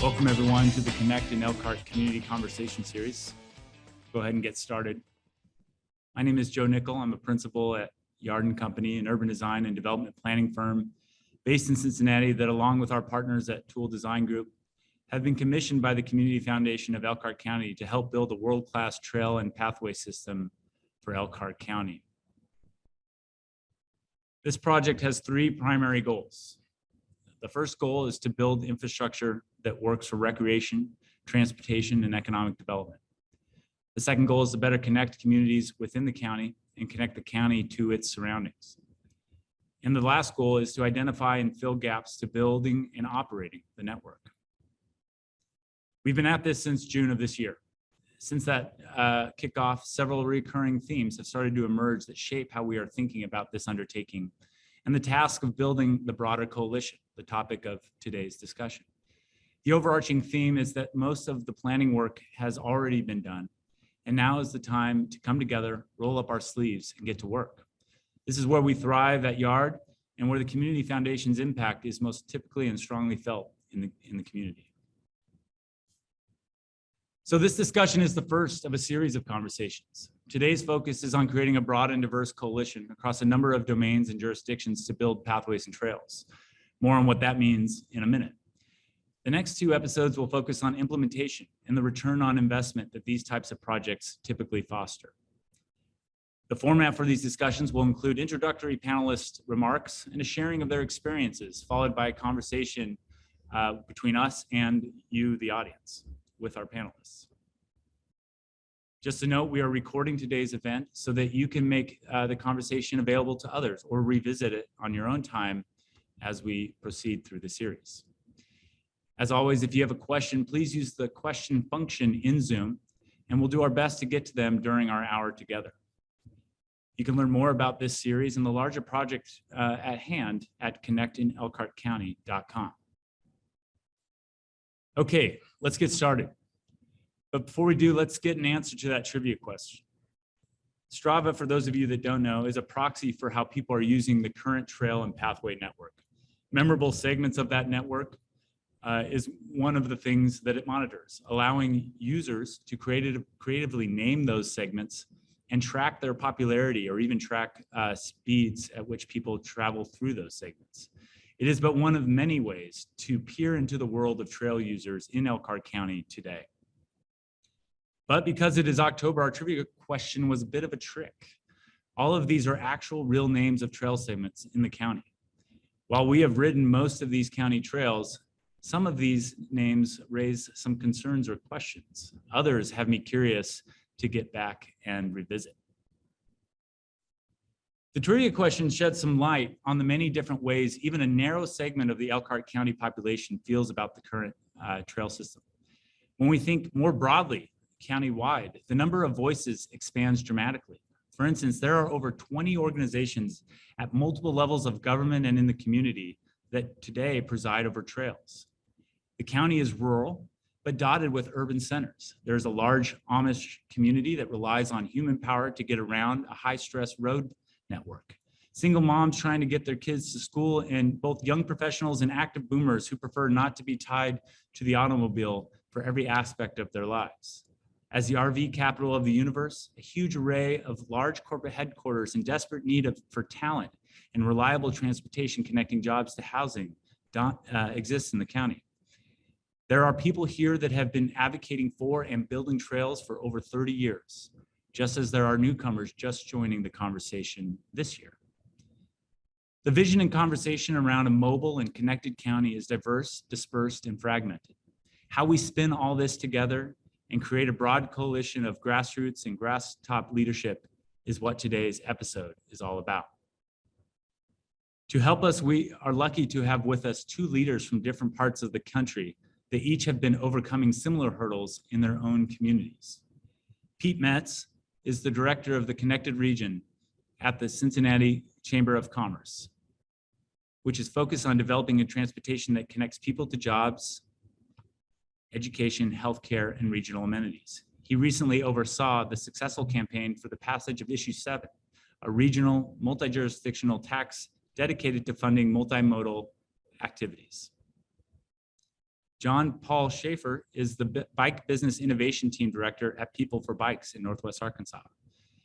Welcome everyone to the Connect in Elkhart Community Conversation Series. Go ahead and get started. My name is Joe Nickol. I'm a principal at Yard & Company, an urban design and development planning firm based in Cincinnati that, along with our partners at Tool Design Group, have been commissioned by the Community Foundation of Elkhart County to help build a world-class trail and pathway system for Elkhart County. This project has three primary goals. The first goal is to build infrastructure that works for recreation, transportation, and economic development. The second goal is to better connect communities within the county and connect the county to its surroundings. And the last goal is to identify and fill gaps to building and operating the network. We've been at this since June of this year. Since that kickoff, several recurring themes have started to emerge that shape how we are thinking about this undertaking and the task of building the broader coalition, the topic of today's discussion. The overarching theme is that most of the planning work has already been done, and now is the time to come together, roll up our sleeves, and get to work. This is where we thrive at Yard and where the Community Foundation's impact is most typically and strongly felt in the community. So this discussion is the first of a series of conversations. Today's focus is on creating a broad and diverse coalition across a number of domains and jurisdictions to build pathways and trails. More on what that means in a minute. The next two episodes will focus on implementation and the return on investment that these types of projects typically foster. The format for these discussions will include introductory panelist remarks and a sharing of their experiences, followed by a conversation between us and you, the audience, with our panelists. Just a note, we are recording today's event so that you can make the conversation available to others or revisit it on your own time as we proceed through the series. As always, if you have a question, please use the question function in Zoom, and we'll do our best to get to them during our hour together. You can learn more about this series and the larger project at hand at connectinelkhartcounty.com. Okay, let's get started. But before we do, let's get an answer to that trivia question. Strava, for those of you that don't know, is a proxy for how people are using the current trail and pathway network. Memorable segments of that network is one of the things that it monitors, allowing users to creatively name those segments and track their popularity or even track speeds at which people travel through those segments. It is but one of many ways to peer into the world of trail users in Elkhart County today. But because it is October, our trivia question was a bit of a trick. All of these are actual real names of trail segments in the county. While we have ridden most of these county trails, some of these names raise some concerns or questions. Others have me curious to get back and revisit. The trivia question sheds some light on the many different ways even a narrow segment of the Elkhart County population feels about the current trail system. When we think more broadly, county-wide, the number of voices expands dramatically. For instance, there are over 20 organizations at multiple levels of government and in the community that today preside over trails. The county is rural, but dotted with urban centers. There's a large Amish community that relies on human power to get around a high-stress road network. Single moms trying to get their kids to school, and both young professionals and active boomers who prefer not to be tied to the automobile for every aspect of their lives. As the RV capital of the universe, a huge array of large corporate headquarters in desperate need for talent and reliable transportation connecting jobs to housing exists in the county. There are people here that have been advocating for and building trails for over 30 years, just as there are newcomers just joining the conversation this year. The vision and conversation around a mobile and connected county is diverse, dispersed, and fragmented. How we spin all this together and create a broad coalition of grassroots and grass-top leadership is what today's episode is all about. To help us, we are lucky to have with us two leaders from different parts of the country that each have been overcoming similar hurdles in their own communities. Pete Metz is the director of the Connected Region at the Cincinnati Chamber of Commerce, which is focused on developing a transportation that connects people to jobs, education, healthcare, and regional amenities. He recently oversaw the successful campaign for the passage of Issue 7, a regional multi-jurisdictional tax dedicated to funding multimodal activities. John Paul Shaffer is the Bike Business Innovation Team Director at People for Bikes in Northwest Arkansas.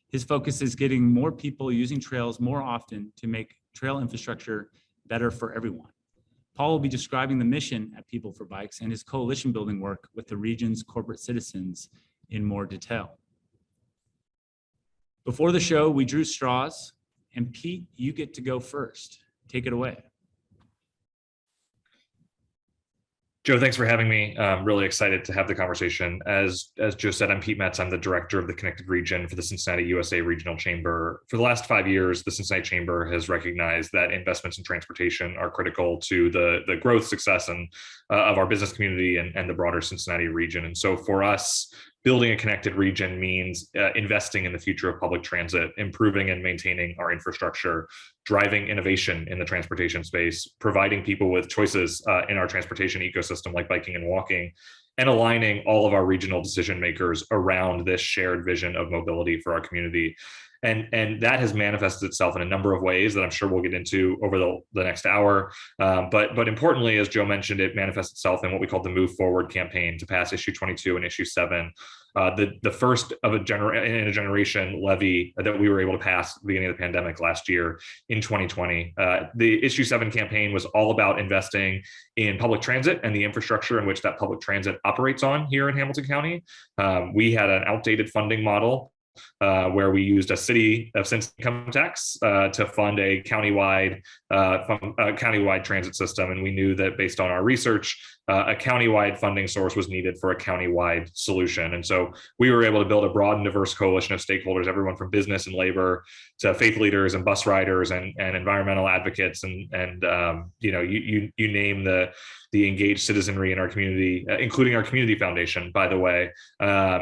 His focus is getting more people using trails more often to make trail infrastructure better for everyone. Paul will be describing the mission at People for Bikes and his coalition building work with the region's corporate citizens in more detail. Before the show, we drew straws, and Pete, you get to go first. Take it away. Joe, thanks for having me. I'm really excited to have the conversation. As Joe said, I'm Pete Metz. I'm the director of the Connected Region for the Cincinnati USA Regional Chamber. For the last 5 years, the Cincinnati Chamber has recognized that investments in transportation are critical to the growth, success, and of our business community and the broader Cincinnati region. And so for us, building a connected region means investing in the future of public transit, improving and maintaining our infrastructure, driving innovation in the transportation space, providing people with choices in our transportation ecosystem like biking and walking, and aligning all of our regional decision makers around this shared vision of mobility for our community. And that has manifested itself in a number of ways that I'm sure we'll get into over the next hour. But importantly, as Joe mentioned, it manifests itself in what we call the Move Forward campaign to pass issue 22 and issue 7. The first of a generation levy that we were able to pass at the beginning of the pandemic last year in 2020. The issue 7 campaign was all about investing in public transit and the infrastructure in which that public transit operates on here in Hamilton County. We had an outdated funding model where we used a city of Cincinnati income tax to fund a countywide transit system. And we knew that based on our research, a countywide funding source was needed for a countywide solution. And so we were able to build a broad and diverse coalition of stakeholders, everyone from business and labor to faith leaders and bus riders and environmental advocates and you name the engaged citizenry in our community, including our community foundation, by the way,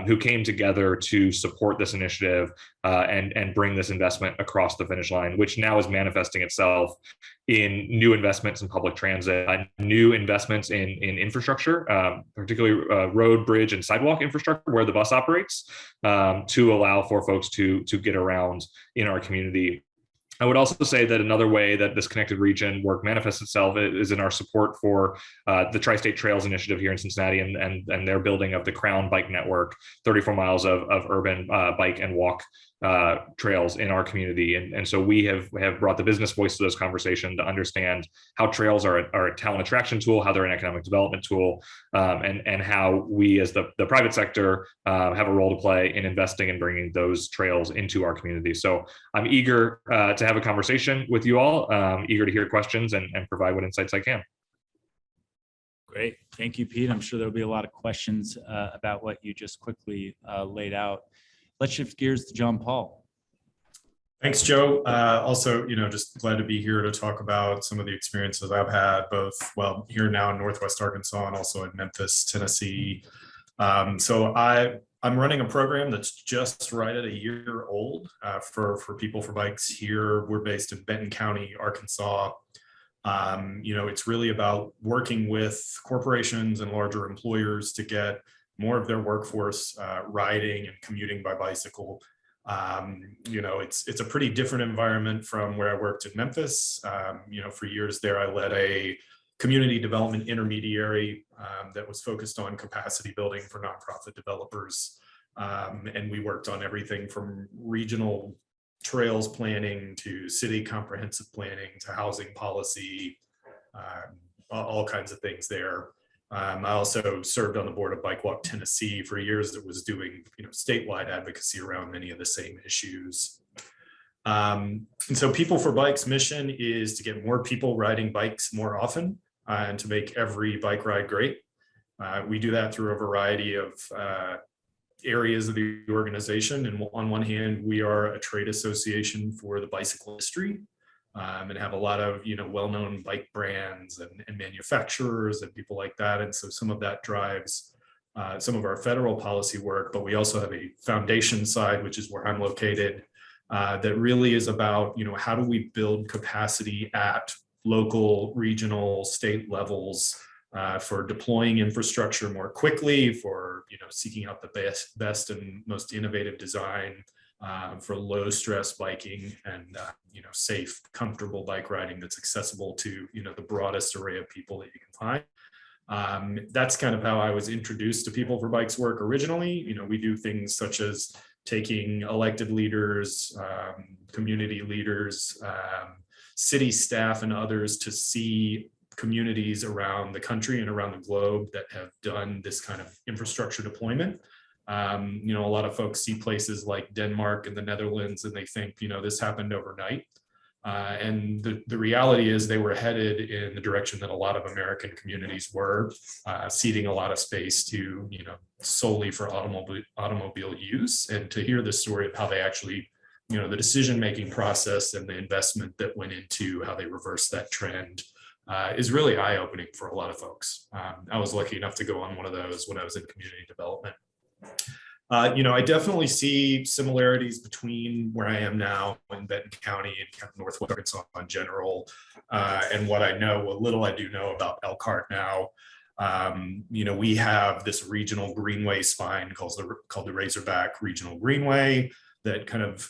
who came together to support this initiative and bring this investment across the finish line, which now is manifesting itself in new investments in public transit, new investments in infrastructure, particularly road, bridge, and sidewalk infrastructure where the bus operates, to allow for folks to get around in our community. I would also say that another way that this connected region work manifests itself is in our support for the Tri-State Trails Initiative here in Cincinnati and their building of the Crown Bike Network, 34 miles of urban bike and walk trails in our community. And so we have brought the business voice to this conversation to understand how trails are a talent attraction tool, how they're an economic development tool, and how we as the private sector have a role to play in investing and bringing those trails into our community. So I'm eager to have a conversation with you all, eager to hear questions and provide what insights I can. Great. Thank you, Pete. I'm sure there'll be a lot of questions about what you just quickly laid out. Let's shift gears to John Paul. Thanks, Joe. Also, just glad to be here to talk about some of the experiences I've had, both, here now in Northwest Arkansas and also in Memphis, Tennessee. So I'm running a program that's just right at a year old for People for Bikes here. We're based in Benton County, Arkansas. It's really about working with corporations and larger employers to get more of their workforce riding and commuting by bicycle. It's a pretty different environment from where I worked in Memphis. For years there, I led a community development intermediary that was focused on capacity building for nonprofit developers. And we worked on everything from regional trails planning to city comprehensive planning to housing policy, all kinds of things there. I also served on the board of Bike Walk Tennessee for years that was doing statewide advocacy around many of the same issues. And so People for Bikes' mission is to get more people riding bikes more often and to make every bike ride great. We do that through a variety of areas of the organization. And on one hand, we are a trade association for the bicycle industry. And have a lot of well-known bike brands and manufacturers and people like that. And so some of that drives some of our federal policy work, but we also have a foundation side, which is where I'm located, that really is about how do we build capacity at local, regional, state levels for deploying infrastructure more quickly, for seeking out the best and most innovative design. For low stress biking and safe, comfortable bike riding that's accessible to the broadest array of people that you can find. That's kind of how I was introduced to People for Bikes work originally. We do things such as taking elected leaders, community leaders, city staff and others to see communities around the country and around the globe that have done this kind of infrastructure deployment. A lot of folks see places like Denmark and the Netherlands and they think, this happened overnight. And the reality is they were headed in the direction that a lot of American communities were, ceding a lot of space to, solely for automobile use. And to hear the story of how they actually, the decision-making process and the investment that went into how they reversed that trend is really eye-opening for a lot of folks. I was lucky enough to go on one of those when I was in community development. I definitely see similarities between where I am now in Benton County and kind of Northwest Arkansas in general, and what little I do know about Elkhart now. We have this regional greenway spine called the Razorback Regional Greenway that kind of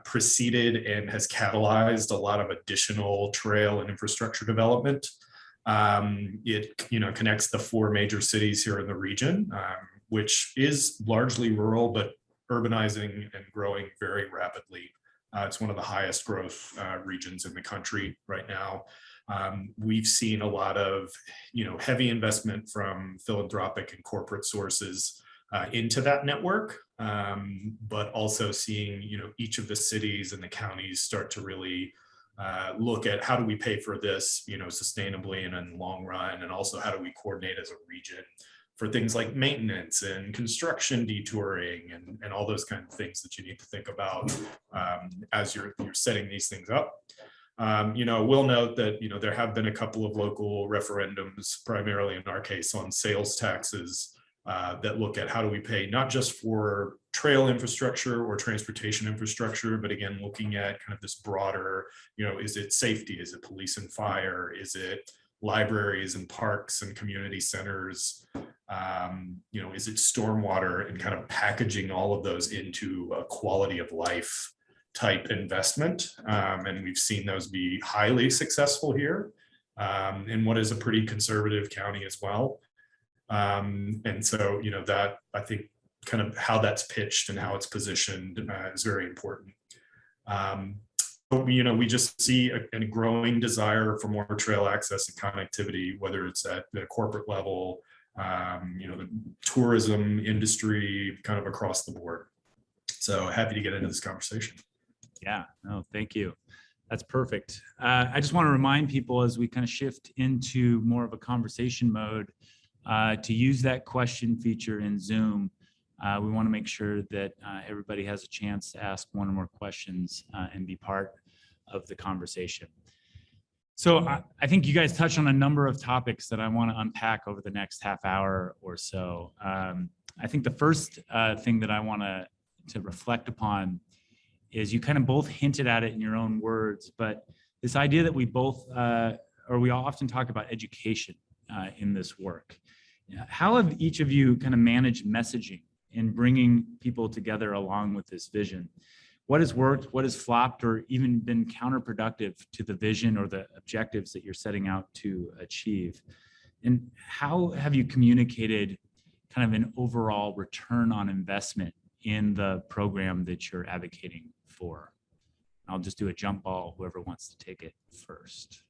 preceded and has catalyzed a lot of additional trail and infrastructure development. It connects the 4 major cities here in the region, which is largely rural, but urbanizing and growing very rapidly. It's one of the highest growth regions in the country right now. We've seen a lot of, heavy investment from philanthropic and corporate sources into that network, but also seeing, each of the cities and the counties start to really look at how do we pay for this, sustainably and in the long run, and also how do we coordinate as a region for things like maintenance and construction detouring and all those kind of things that you need to think about as you're setting these things up. We'll note that, there have been a couple of local referendums, primarily in our case on sales taxes, that look at how do we pay not just for trail infrastructure or transportation infrastructure, but again, looking at kind of this broader, is it safety? Is it police and fire? Is it libraries and parks and community centers? Is it stormwater, and kind of packaging all of those into a quality of life type investment? And we've seen those be highly successful here in what is a pretty conservative county as well. And so, that I think kind of how that's pitched and how it's positioned is very important. We just see a growing desire for more trail access and connectivity, whether it's at the corporate level, the tourism industry, kind of across the board. So happy to get into this conversation. Yeah, no, thank you. That's perfect. I just want to remind people as we kind of shift into more of a conversation mode to use that question feature in Zoom. We want to make sure that everybody has a chance to ask one or more questions and be part of the conversation. So I think you guys touched on a number of topics that I want to unpack over the next half hour or so. I think the first thing that I want to reflect upon is you kind of both hinted at it in your own words, but this idea that we both, or we often talk about education in this work. How have each of you kind of managed messaging in bringing people together along with this vision? What has worked, what has flopped, or even been counterproductive to the vision or the objectives that you're setting out to achieve? And how have you communicated kind of an overall return on investment in the program that you're advocating for? I'll just do a jump ball, whoever wants to take it first.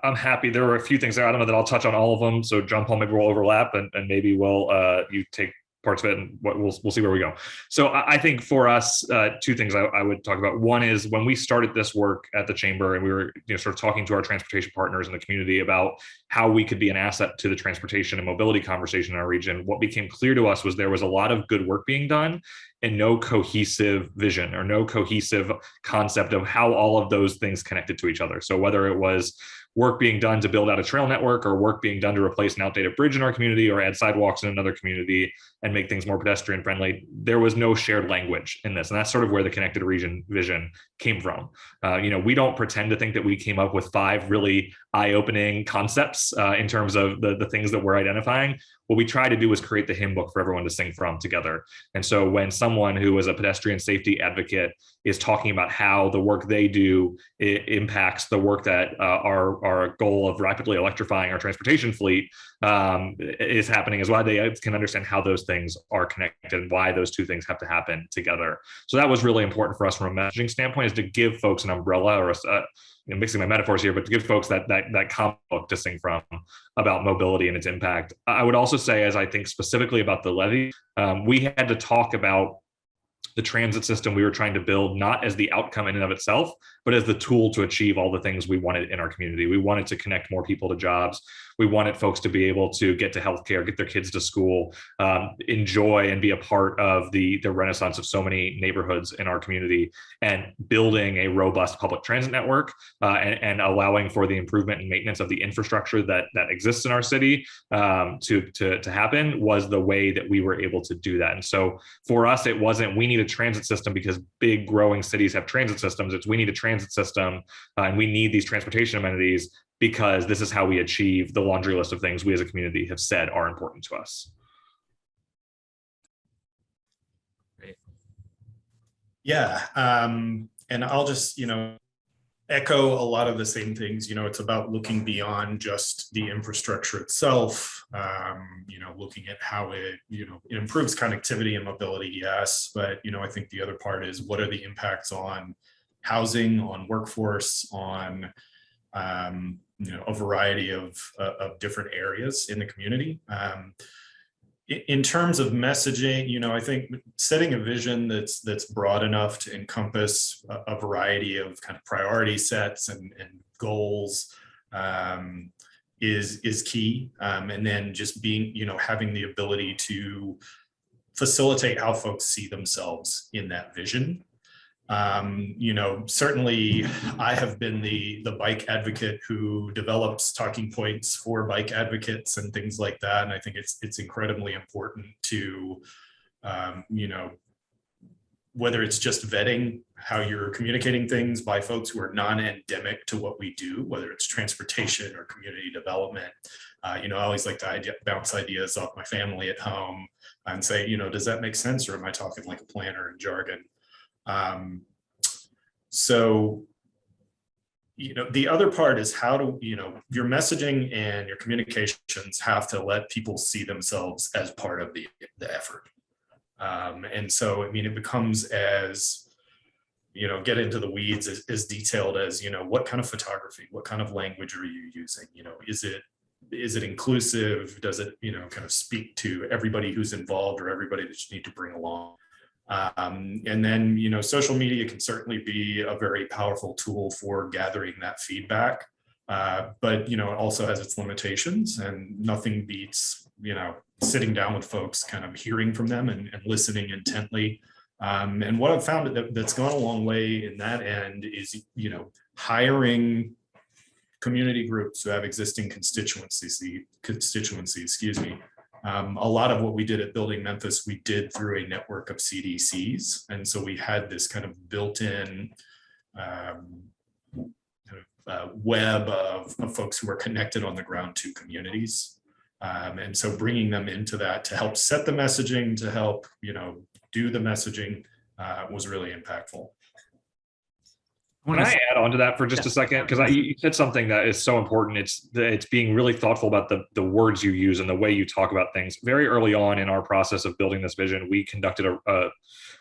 I'm happy. There were a few things there. I don't know that I'll touch on all of them. So jump on, maybe we'll overlap and maybe you take parts of it and we'll see where we go. So I think for us, 2 things I would talk about. One is when we started this work at the Chamber and we were sort of talking to our transportation partners in the community about how we could be an asset to the transportation and mobility conversation in our region, what became clear to us was there was a lot of good work being done and no cohesive vision or no cohesive concept of how all of those things connected to each other. So whether it was work being done to build out a trail network or work being done to replace an outdated bridge in our community or add sidewalks in another community and make things more pedestrian friendly, there was no shared language in this. And that's sort of where the connected region vision came from. We don't pretend to think that we came up with 5 really eye-opening concepts in terms of the things that we're identifying. what we tried to do was create the hymn book for everyone to sing from together. And so when someone who is a pedestrian safety advocate is talking about how the work they do impacts the work that our goal of rapidly electrifying our transportation fleet is happening as well, they can understand how those things are connected and why those two things have to happen together. So that was really important for us from a messaging standpoint, is to give folks an umbrella, or mixing my metaphors here, but to give folks that comic book to sing from about mobility and its impact. I would also say, as I think specifically about the levy, we had to talk about the transit system we were trying to build, not as the outcome in and of itself, but as the tool to achieve all the things we wanted in our community. We wanted to connect more people to jobs. We wanted folks to be able to get to healthcare, get their kids to school, enjoy and be a part of the renaissance of so many neighborhoods in our community, and building a robust public transit network and allowing for the improvement and maintenance of the infrastructure that exists in our city to happen was the way that we were able to do that. And so for us, it wasn't we need a transit system because big growing cities have transit systems. It's we need a transit system and we need these transportation amenities because this is how we achieve the laundry list of things we as a community have said are important to us. Great. Yeah, and I'll just, echo a lot of the same things. It's about looking beyond just the infrastructure itself, looking at how it improves connectivity and mobility, yes, but, I think the other part is what are the impacts on housing, on workforce, on a variety of different areas in the community. In terms of messaging, I think setting a vision that's broad enough to encompass a variety of kind of priority sets and goals is key. And then just being, having the ability to facilitate how folks see themselves in that vision. Certainly I have been the bike advocate who develops talking points for bike advocates and things like that. And I think it's incredibly important to, whether it's just vetting how you're communicating things by folks who are non-endemic to what we do, whether it's transportation or community development. I always like to bounce ideas off my family at home and say, does that make sense? Or am I talking like a planner in jargon? So, the other part is how to, your messaging and your communications have to let people see themselves as part of the effort. And so, it becomes as, get into the weeds as detailed as, what kind of photography, what kind of language are you using? Is it inclusive? Does it, kind of speak to everybody who's involved or everybody that you need to bring along? And then, social media can certainly be a very powerful tool for gathering that feedback, but, it also has its limitations, and nothing beats, sitting down with folks, kind of hearing from them and listening intently. And what I've found that's gone a long way in that end is, hiring community groups who have existing constituencies, a lot of what we did at Building Memphis, we did through a network of CDCs. And so we had this kind of built-in web of folks who are connected on the ground to communities. And so bringing them into that to help set the messaging, to help, do the messaging was really impactful. Can I add on to that for just a second? Because you said something that is so important. It's being really thoughtful about the words you use and the way you talk about things. Very early on in our process of building this vision, we conducted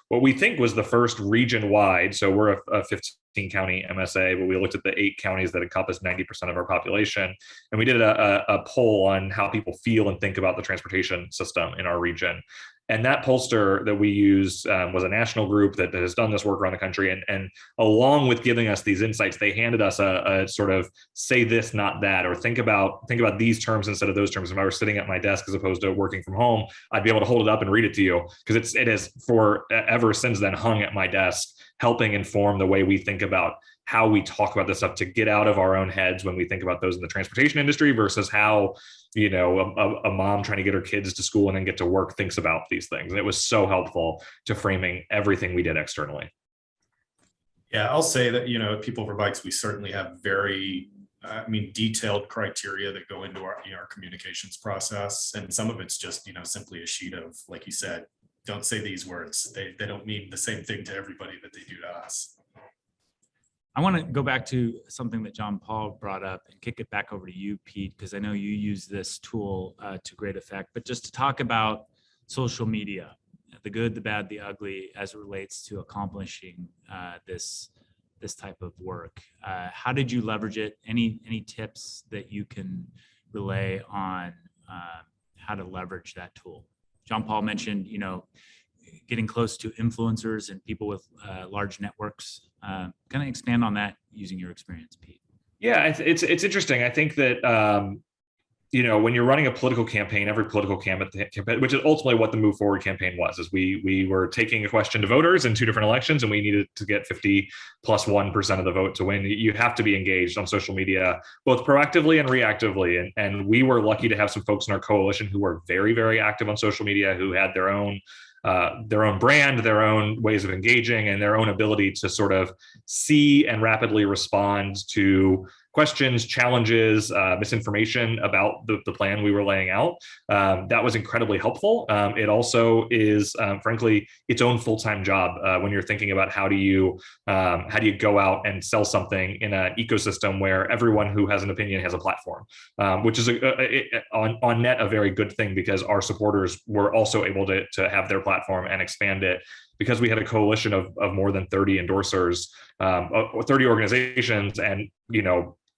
what we think was the first region-wide. So we're a 15-county MSA, but we looked at the 8 counties that encompass 90% of our population. And we did a poll on how people feel and think about the transportation system in our region. And that pollster that we used was a national group that has done this work around the country. And along with giving us these insights, they handed us a sort of say this, not that, or think about these terms instead of those terms. If I were sitting at my desk as opposed to working from home, I'd be able to hold it up and read it to you, because it has forever since then hung at my desk, helping inform the way we think about how we talk about this stuff, to get out of our own heads when we think about those in the transportation industry versus how, a mom trying to get her kids to school and then get to work thinks about these things. And it was so helpful to framing everything we did externally. Yeah, I'll say that, at People for Bikes, we certainly have very detailed criteria that go into our communications process. And some of it's just, simply a sheet of, like you said, don't say these words. They don't mean the same thing to everybody that they do to us. I want to go back to something that John Paul brought up and kick it back over to you, Pete, because I know you use this tool to great effect, but just to talk about social media, the good, the bad, the ugly, as it relates to accomplishing this type of work. How did you leverage it? Any tips that you can relay on how to leverage that tool? John Paul mentioned, getting close to influencers and people with large networks. Kind of expand on that using your experience, Pete. Yeah, it's interesting. I think that when you're running a political campaign, every political campaign, which is ultimately what the Move Forward campaign was, is we were taking a question to voters in 2 different elections, and we needed to get 50+1% of the vote to win. You have to be engaged on social media, both proactively and reactively. And we were lucky to have some folks in our coalition who were very, very active on social media, who had their own brand, their own ways of engaging, and their own ability to sort of see and rapidly respond to questions, challenges, misinformation about the plan we were laying out. That was incredibly helpful. It also is, frankly, its own full-time job when you're thinking about how do you go out and sell something in an ecosystem where everyone who has an opinion has a platform, which is on net a very good thing, because our supporters were also able to have their platform and expand it, because we had a coalition of more than 30 endorsers, 30 organizations, and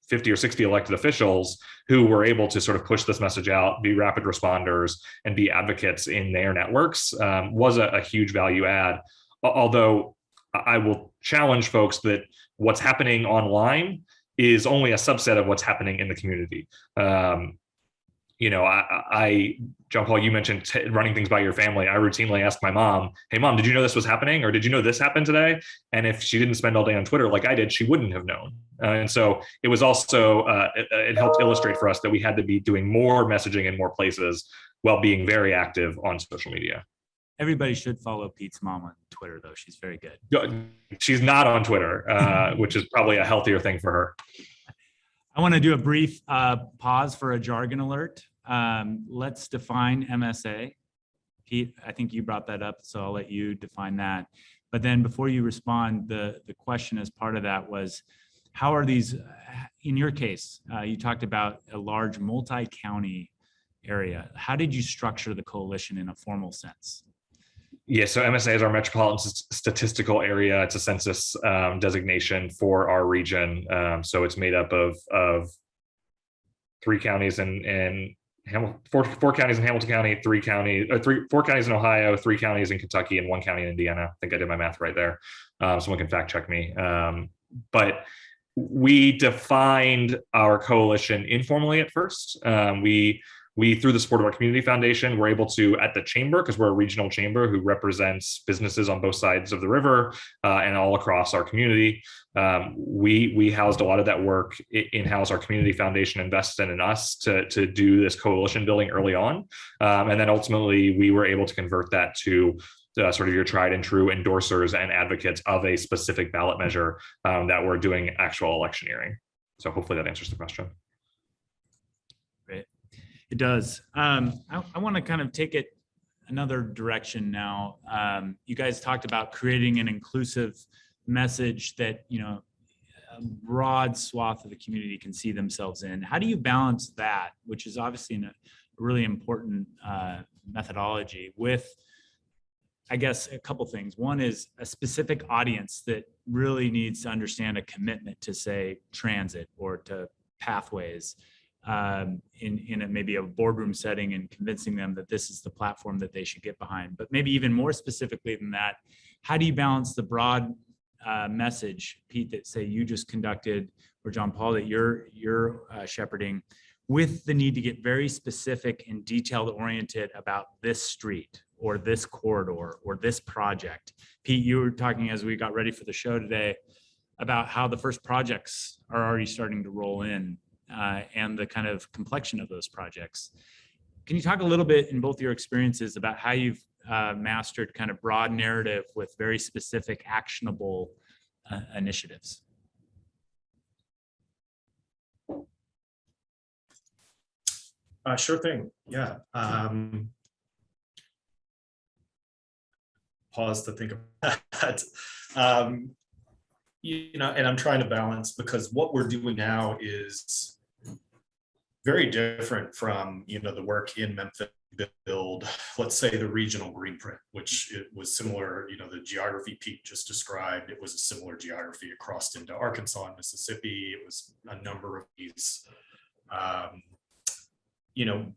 50 or 60 elected officials who were able to sort of push this message out, be rapid responders, and be advocates in their networks, was a huge value add. Although I will challenge folks that what's happening online is only a subset of what's happening in the community. John Paul, you mentioned running things by your family. I routinely ask my mom, "Hey, Mom, did you know this was happening? Or did you know this happened today?" And if she didn't spend all day on Twitter like I did, she wouldn't have known. And so it was also, it helped illustrate for us that we had to be doing more messaging in more places while being very active on social media. Everybody should follow Pete's mom on Twitter, though. She's very good. She's not on Twitter, which is probably a healthier thing for her. I want to do a brief pause for a jargon alert. Let's define MSA. Pete, I think you brought that up, so I'll let you define that. But then before you respond, the question as part of that was, how are these, in your case, you talked about a large multi-county area. How did you structure the coalition in a formal sense? Yeah, so MSA is our metropolitan statistical area. It's a census designation for our region. So it's made up of 3 counties in four counties in Hamilton County, 4 counties in Ohio, 3 counties in Kentucky, and 1 county in Indiana. I think I did my math right there. Someone can fact check me. But we defined our coalition informally at first. We, through the support of our community foundation, were able to, at the chamber, because we're a regional chamber who represents businesses on both sides of the river and all across our community. We housed a lot of that work in-house. Our community foundation invested in us to do this coalition building early on. And then ultimately, we were able to convert that to sort of your tried and true endorsers and advocates of a specific ballot measure that were doing actual electioneering. So hopefully that answers the question. Great. It does. I want to kind of take it another direction now. You guys talked about creating an inclusive message that, a broad swath of the community can see themselves in. How do you balance that, which is obviously a really important methodology, with, I guess, a couple things. One is a specific audience that really needs to understand a commitment to, say, transit or to pathways in maybe a boardroom setting, and convincing them that this is the platform that they should get behind. But maybe even more specifically than that, how do you balance the broad message, Pete, that say you just conducted, or John Paul, that you're shepherding, with the need to get very specific and detailed oriented about this street or this corridor or this project? Pete, you were talking as we got ready for the show today about how the first projects are already starting to roll in and the kind of complexion of those projects. Can you talk a little bit in both your experiences about how you've mastered kind of broad narrative with very specific, actionable initiatives? Sure thing. Yeah. Pause to think about that. And I'm trying to balance, because what we're doing now is very different from, the work in Memphis build, let's say, the regional green print, which it was similar, the geography Pete just described, it was a similar geography across into Arkansas and Mississippi. It was a number of these,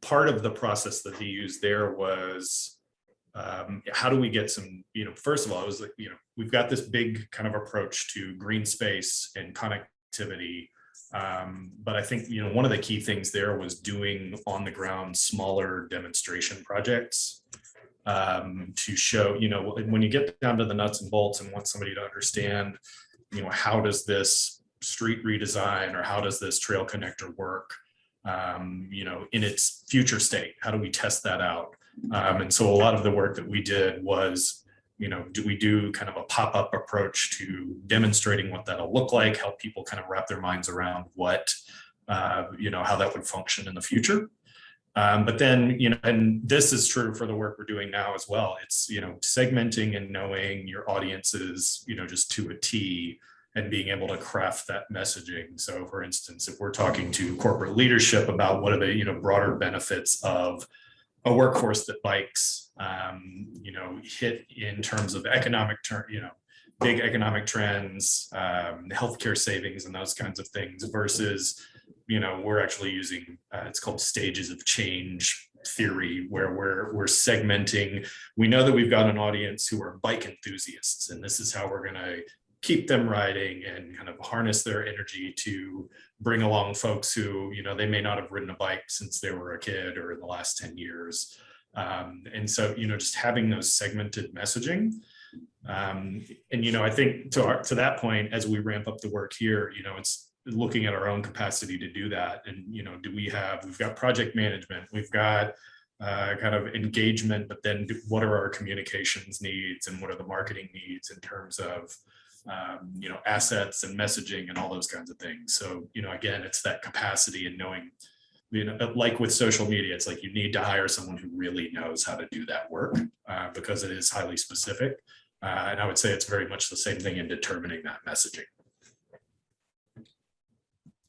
part of the process that he used there was, how do we get some, first of all, it was like, we've got this big kind of approach to green space and connectivity. But I think, one of the key things there was doing on the ground smaller demonstration projects to show, when you get down to the nuts and bolts and want somebody to understand, how does this street redesign or how does this trail connector work, in its future state? How do we test that out? And so a lot of the work that we did was, do we do kind of a pop-up approach to demonstrating what that'll look like, help people kind of wrap their minds around what, how that would function in the future. But then, and this is true for the work we're doing now as well. It's, segmenting and knowing your audiences, just to a T, and being able to craft that messaging. So for instance, if we're talking to corporate leadership about what are the, broader benefits of a workforce that bikes, hit in terms of economic big economic trends, healthcare savings and those kinds of things, versus, we're actually using, it's called stages of change theory, where we're segmenting. We know that we've got an audience who are bike enthusiasts, and this is how we're going to keep them riding and kind of harness their energy to bring along folks who, they may not have ridden a bike since they were a kid or in the last 10 years. And so, just having those segmented messaging. And, I think to that point, as we ramp up the work here, it's looking at our own capacity to do that. And, we've got project management, we've got kind of engagement, but then what are our communications needs and what are the marketing needs in terms of, assets and messaging and all those kinds of things. So, again, it's that capacity and knowing, like with social media, it's like you need to hire someone who really knows how to do that work because it is highly specific. And I would say it's very much the same thing in determining that messaging.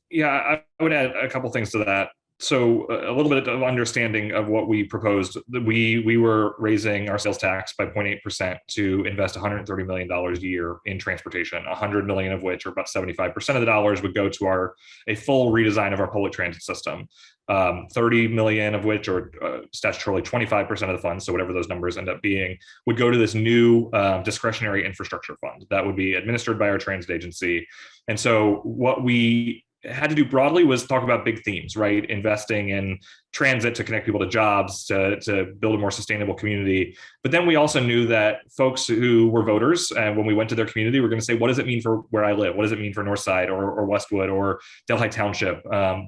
Yeah, I would add a couple things to that. So a little bit of understanding of what we proposed. We were raising our sales tax by 0.8% to invest $130 million a year in transportation, $100 million of which, or about 75% of the dollars, would go to a full redesign of our public transit system. 30 million of which, or statutorily 25% of the funds, so whatever those numbers end up being, would go to this new discretionary infrastructure fund that would be administered by our transit agency. And so what we had to do broadly was talk about big themes, right? Investing in transit to connect people to jobs, to build a more sustainable community. But then we also knew that folks who were voters, and when we went to their community, we're going to say, what does it mean for where I live? What does it mean for Northside or Westwood or Delhi Township?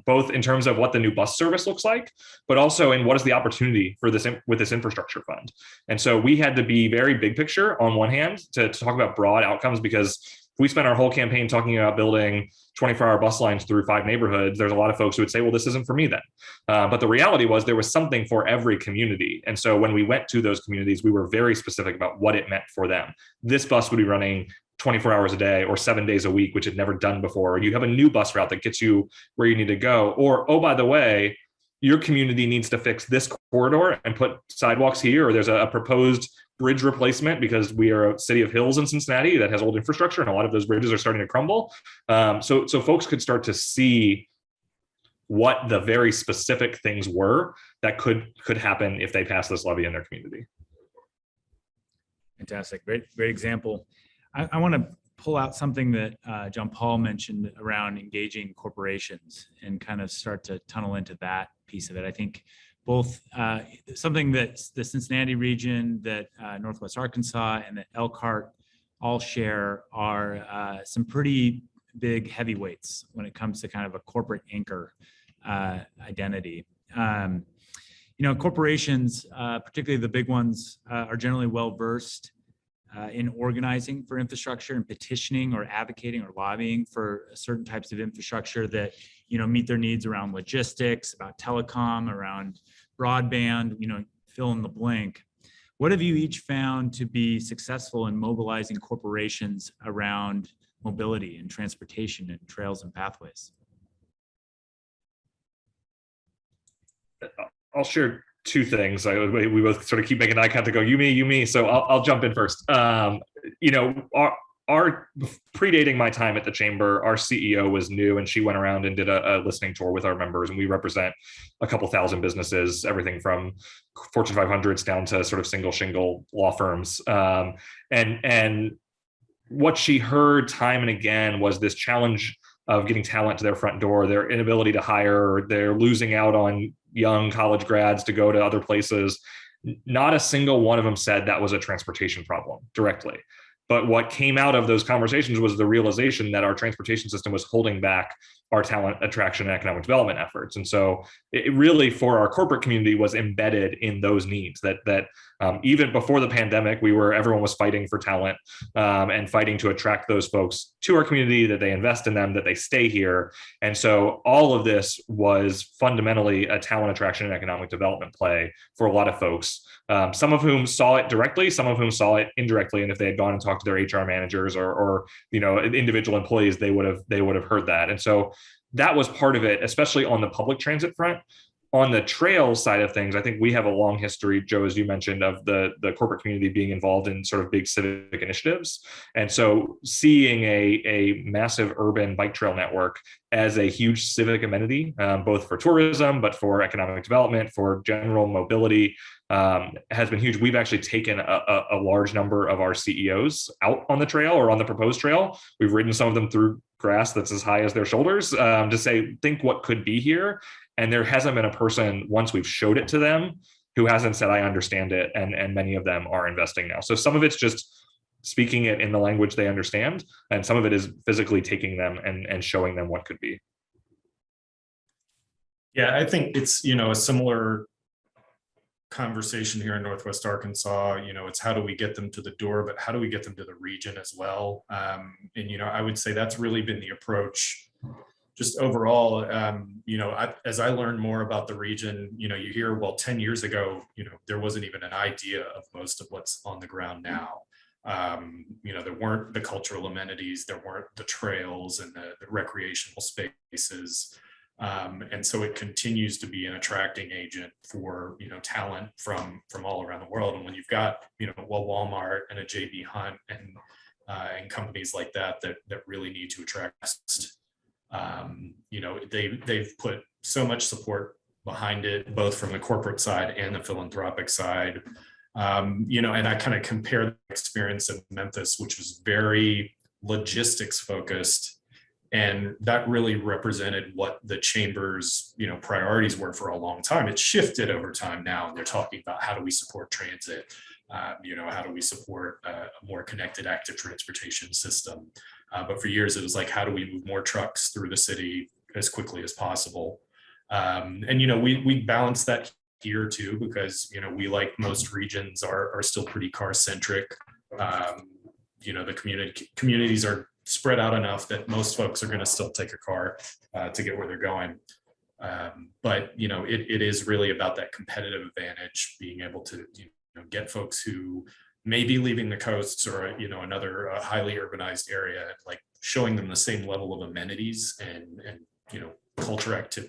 Both in terms of what the new bus service looks like, but also in what is the opportunity for this with this infrastructure fund. And so we had to be very big picture on one hand to talk about broad outcomes, because we spent our whole campaign talking about building 24-hour bus lines through 5 neighborhoods. There's a lot of folks who would say, well, this isn't for me then. But the reality was there was something for every community. And so when we went to those communities, we were very specific about what it meant for them. This bus would be running 24 hours a day or 7 days a week, which had never done before. Or you have a new bus route that gets you where you need to go. Or, oh, by the way, your community needs to fix this corridor and put sidewalks here, or there's a proposed bridge replacement because we are a city of hills in Cincinnati that has old infrastructure, and a lot of those bridges are starting to crumble. So folks could start to see what the very specific things were that could happen if they pass this levy in their community. Fantastic, great example. I want to pull out something that John Paul mentioned around engaging corporations and kind of start to tunnel into that piece of it. I think both something that the Cincinnati region, that Northwest Arkansas, and that Elkhart all share are some pretty big heavyweights when it comes to kind of a corporate anchor identity. Corporations, particularly the big ones, are generally well versed in organizing for infrastructure and petitioning or advocating or lobbying for certain types of infrastructure that, meet their needs around logistics, about telecom, around broadband, fill in the blank. What have you each found to be successful in mobilizing corporations around mobility and transportation and trails and pathways? I'll share two things. We both sort of keep making eye contact, go, you, me. So I'll jump in first. Our predating my time at the chamber, our CEO was new, and she went around and did a listening tour with our members, and we represent a couple thousand businesses, everything from Fortune 500s down to sort of single shingle law firms. And what she heard time and again was this challenge of getting talent to their front door, their inability to hire, they're losing out on young college grads to go to other places. Not a single one of them said that was a transportation problem directly. But what came out of those conversations was the realization that our transportation system was holding back our talent attraction and economic development efforts. And so it really, for our corporate community, was embedded in those needs that even before the pandemic, everyone was fighting for talent and fighting to attract those folks to our community, that they invest in them, that they stay here. And so all of this was fundamentally a talent attraction and economic development play for a lot of folks, some of whom saw it directly, some of whom saw it indirectly. And if they had gone and talked to their HR managers or individual employees, they would have heard that. And so that was part of it, especially on the public transit front. On the trail side of things, I think we have a long history, Joe, as you mentioned, of the corporate community being involved in sort of big civic initiatives. And so seeing a massive urban bike trail network as a huge civic amenity, both for tourism, but for economic development, for general mobility, has been huge. We've actually taken a large number of our CEOs out on the trail or on the proposed trail. We've ridden some of them through grass that's as high as their shoulders to say, think what could be here. And there hasn't been a person, once we've showed it to them, who hasn't said, I understand it. And many of them are investing now. So some of it's just speaking it in the language they understand. And some of it is physically taking them and showing them what could be. Yeah, I think it's, a similar conversation here in Northwest Arkansas. It's how do we get them to the door, but how do we get them to the region as well? And I would say that's really been the approach just overall. As I learned more about the region, you hear, well, 10 years ago, there wasn't even an idea of most of what's on the ground now. There weren't the cultural amenities, there weren't the trails and the recreational spaces. And so it continues to be an attracting agent for, talent from all around the world. And when you've got, Walmart and a JB Hunt and companies like that really need to attract, they've put so much support behind it, both from the corporate side and the philanthropic side. And I kind of compare the experience of Memphis, which was very logistics focused. And that really represented what the chamber's, priorities were for a long time. It's shifted over time now. And they're talking about how do we support transit? How do we support a more connected active transportation system? But for years, it was like, how do we move more trucks through the city as quickly as possible? And, we balance that here too, because, we, like most regions, are still pretty car centric. The communities are spread out enough that most folks are going to still take a car to get where they're going. But, it is really about that competitive advantage, being able to, get folks who may be leaving the coasts or, another highly urbanized area, like showing them the same level of amenities and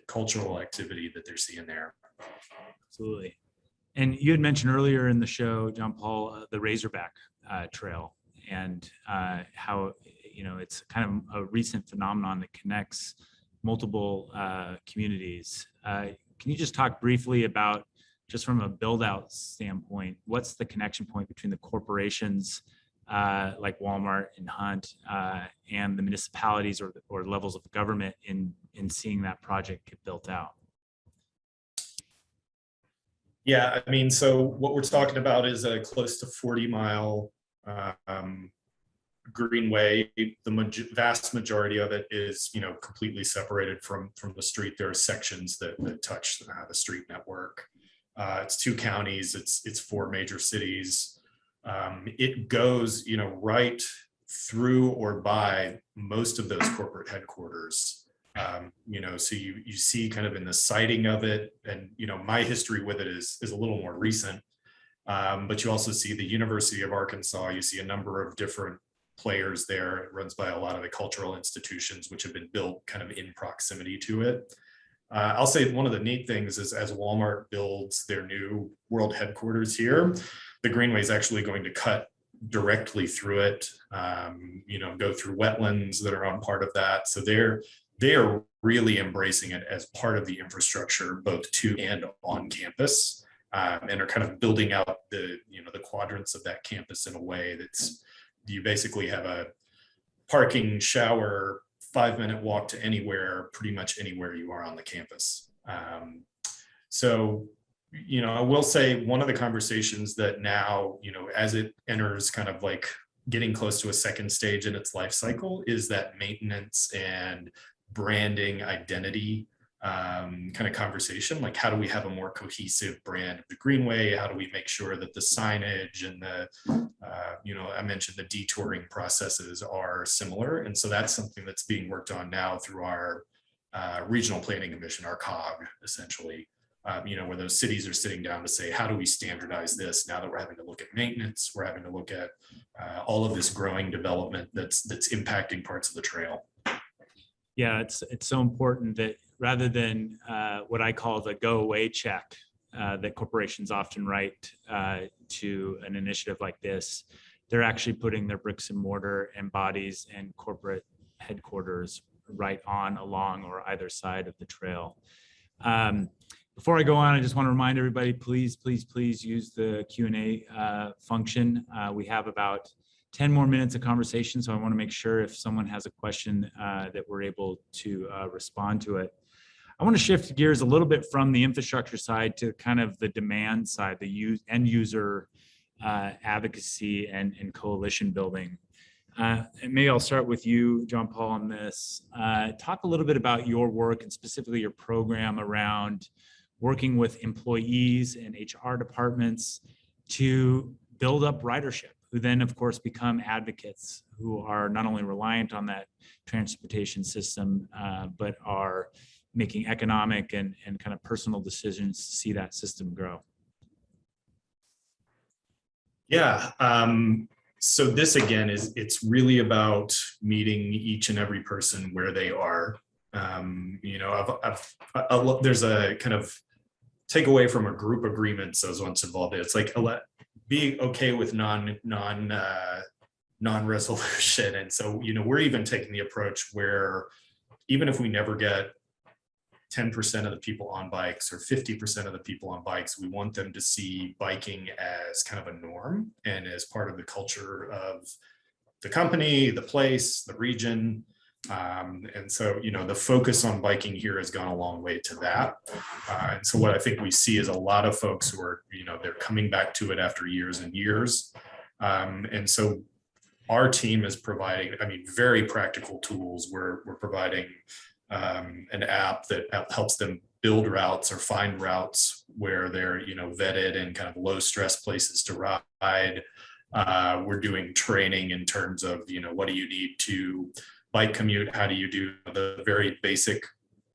cultural activity that they're seeing there. Absolutely. And you had mentioned earlier in the show, John Paul, the Razorback Trail, and how, it's kind of a recent phenomenon that connects multiple communities. Can you just talk briefly about, just from a build out standpoint, what's the connection point between the corporations like Walmart and Hunt and the municipalities or levels of government in seeing that project get built out? Yeah, so what we're talking about is a close to 40-mile greenway. The vast majority of it is, completely separated from the street. There are sections that touch the street network. It's 2 counties. It's 4 major cities. it goes, right through or by most of those corporate headquarters. So you see kind of in the siting of it, and my history with it is a little more recent. But you also see the University of Arkansas. You see a number of different players there. It runs by a lot of the cultural institutions which have been built kind of in proximity to it. I'll say one of the neat things is as Walmart builds their new world headquarters here, the Greenway is actually going to cut directly through it, go through wetlands that are on part of that. So they are really embracing it as part of the infrastructure, both to and on campus, and are kind of building out the quadrants of that campus in a way that's, you basically have a parking, shower, 5-minute walk to anywhere, pretty much anywhere you are on the campus. So I will say one of the conversations that now, as it enters kind of like getting close to a second stage in its life cycle, is that maintenance and branding identity kind of conversation. Like, how do we have a more cohesive brand of the Greenway? How do we make sure that the signage and the, I mentioned the detouring processes are similar. And so that's something that's being worked on now through our regional planning commission, our COG, essentially. Where those cities are sitting down to say, how do we standardize this now that we're having to look at maintenance, we're having to look at all of this growing development that's impacting parts of the trail. Yeah, it's so important that rather than what I call the go away check that corporations often write to an initiative like this, they're actually putting their bricks and mortar and bodies and corporate headquarters right on, along, or either side of the trail. Before I go on, I just want to remind everybody, please use the Q&A function. We have about 10 more minutes of conversation, so I want to make sure if someone has a question that we're able to respond to it. I want to shift gears a little bit from the infrastructure side to kind of the demand side, the end user advocacy and coalition building. And maybe I'll start with you, John Paul, on this. Talk a little bit about your work and specifically your program around working with employees and HR departments to build up ridership, who then of course become advocates who are not only reliant on that transportation system, but are making economic and kind of personal decisions to see that system grow. Yeah. So this again it's really about meeting each and every person where they are. There's a kind of takeaway from a group agreement. So I was once involved in it. It's like be okay with non-resolution. And so, we're even taking the approach where even if we never get 10% of the people on bikes or 50% of the people on bikes, we want them to see biking as kind of a norm and as part of the culture of the company, the place, the region. And so, the focus on biking here has gone a long way to that. And so what I think we see is a lot of folks who are, they're coming back to it after years and years. And so our team is providing, very practical tools. We're providing an app that helps them build routes or find routes where they're, vetted and kind of low stress places to ride. We're doing training in terms of, what do you need to bike commute? How do you do the very basic,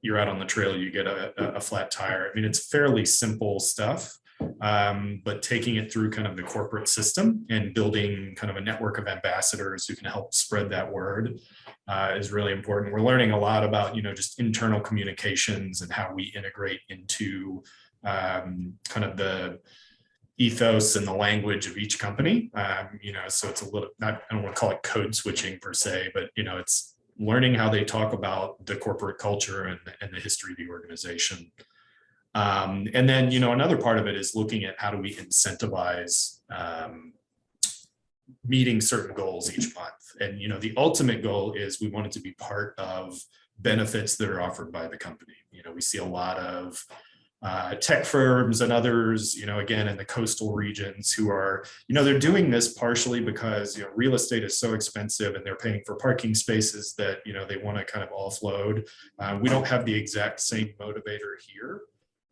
you're out on the trail, you get a flat tire. It's fairly simple stuff, but taking it through kind of the corporate system and building kind of a network of ambassadors who can help spread that word is really important. We're learning a lot about, just internal communications and how we integrate into kind of the ethos and the language of each company. So it's a little, I don't want to call it code switching per se, but, it's learning how they talk about the corporate culture and the history of the organization. And then, another part of it is looking at how do we incentivize meeting certain goals each month. And, the ultimate goal is we want it to be part of benefits that are offered by the company. We see a lot of tech firms and others, again, in the coastal regions who are, they're doing this partially because, real estate is so expensive and they're paying for parking spaces that, they want to kind of offload. We don't have the exact same motivator here,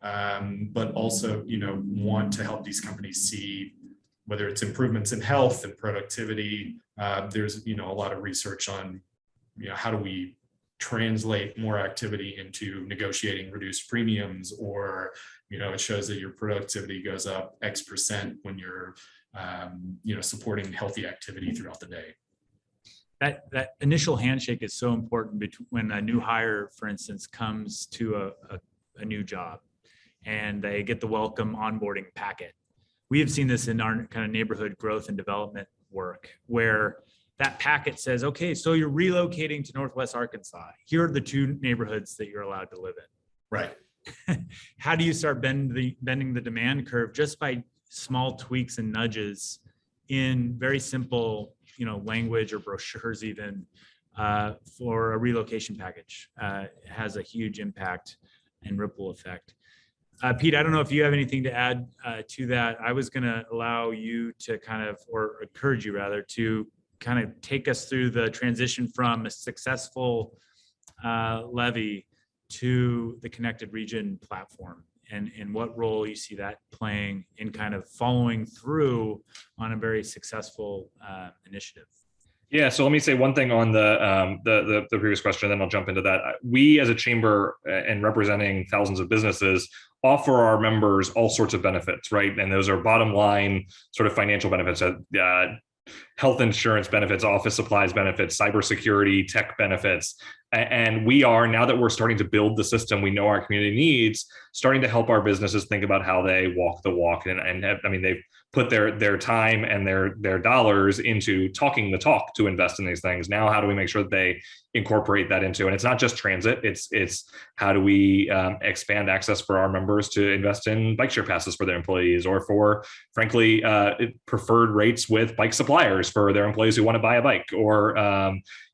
but also, want to help these companies see whether it's improvements in health and productivity. There's, a lot of research on, how do we translate more activity into negotiating reduced premiums, or, it shows that your productivity goes up X% when you're, supporting healthy activity throughout the day. That initial handshake is so important when a new hire, for instance, comes to a new job and they get the welcome onboarding packet. We have seen this in our kind of neighborhood growth and development work, where that packet says, okay, so you're relocating to Northwest Arkansas. Here are the 2 neighborhoods that you're allowed to live in. Right. How do you start bending the demand curve? Just by small tweaks and nudges in very simple, language or brochures even, for a relocation package. Has a huge impact and ripple effect. Pete, I don't know if you have anything to add to that. I was going to allow you to or encourage you rather, to kind of take us through the transition from a successful levy to the Connected Region platform, and what role you see that playing in kind of following through on a very successful initiative. Yeah, so let me say one thing on the previous question, then I'll jump into that. We as a chamber and representing thousands of businesses offer our members all sorts of benefits, right? And those are bottom line sort of financial benefits, health insurance benefits, office supplies benefits, cybersecurity, tech benefits. And we are, now that we're starting to build the system we know our community needs, starting to help our businesses think about how they walk the walk. And they've put their time and their dollars into talking the talk to invest in these things. Now, how do we make sure that they incorporate that into, and it's not just transit, it's how do we expand access for our members to invest in bike share passes for their employees, or for, frankly, preferred rates with bike suppliers for their employees who want to buy a bike, or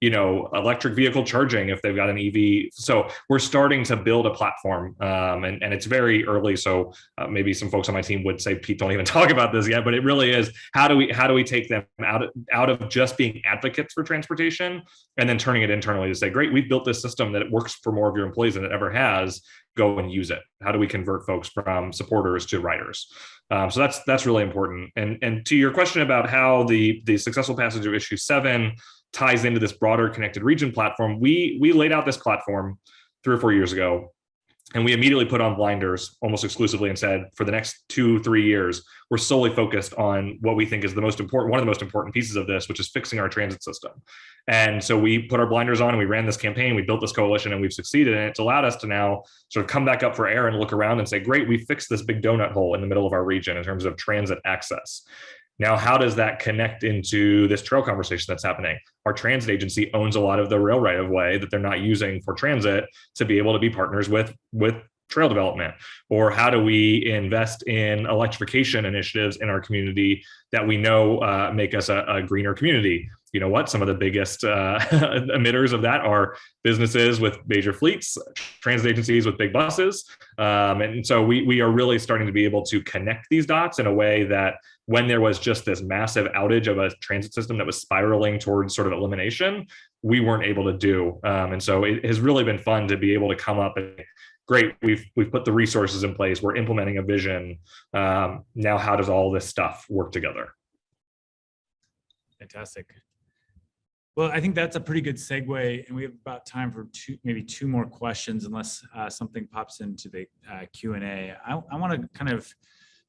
electric vehicle charging if they've got an EV. So we're starting to build a platform, and it's very early. So maybe some folks on my team would say, Pete, don't even talk about this yet, but it really is, how do we take them out of just being advocates for transportation and then turning it internally to say, great, we've built this system that it works for more of your employees than it ever has. Go and use it. How do we convert folks from supporters to riders? So that's really important. And to your question about how the successful passage of issue 7 ties into this broader Connected Region platform, we laid out this platform 3 or 4 years ago, and we immediately put on blinders almost exclusively and said, for the next 2-3 years, we're solely focused on what we think is one of the most important pieces of this, which is fixing our transit system. And so we put our blinders on and we ran this campaign, we built this coalition, and we've succeeded. And it's allowed us to now sort of come back up for air and look around and say, great, we fixed this big donut hole in the middle of our region in terms of transit access. Now, how does that connect into this trail conversation that's happening? Our transit agency owns a lot of the rail right of way that they're not using for transit to be able to be partners with trail development. Or how do we invest in electrification initiatives in our community that we know make us a greener community? You know what? Some of the biggest emitters of that are businesses with major fleets, transit agencies with big buses. And so we are really starting to be able to connect these dots in a way that when there was just this massive outage of a transit system that was spiraling towards sort of elimination, we weren't able to do. And so it has really been fun to be able to come up and, great, we've put the resources in place, we're implementing a vision. Now, how does all this stuff work together? Fantastic. Well, I think that's a pretty good segue, and we have about time for maybe two more questions, unless something pops into the Q&A. I want to kind of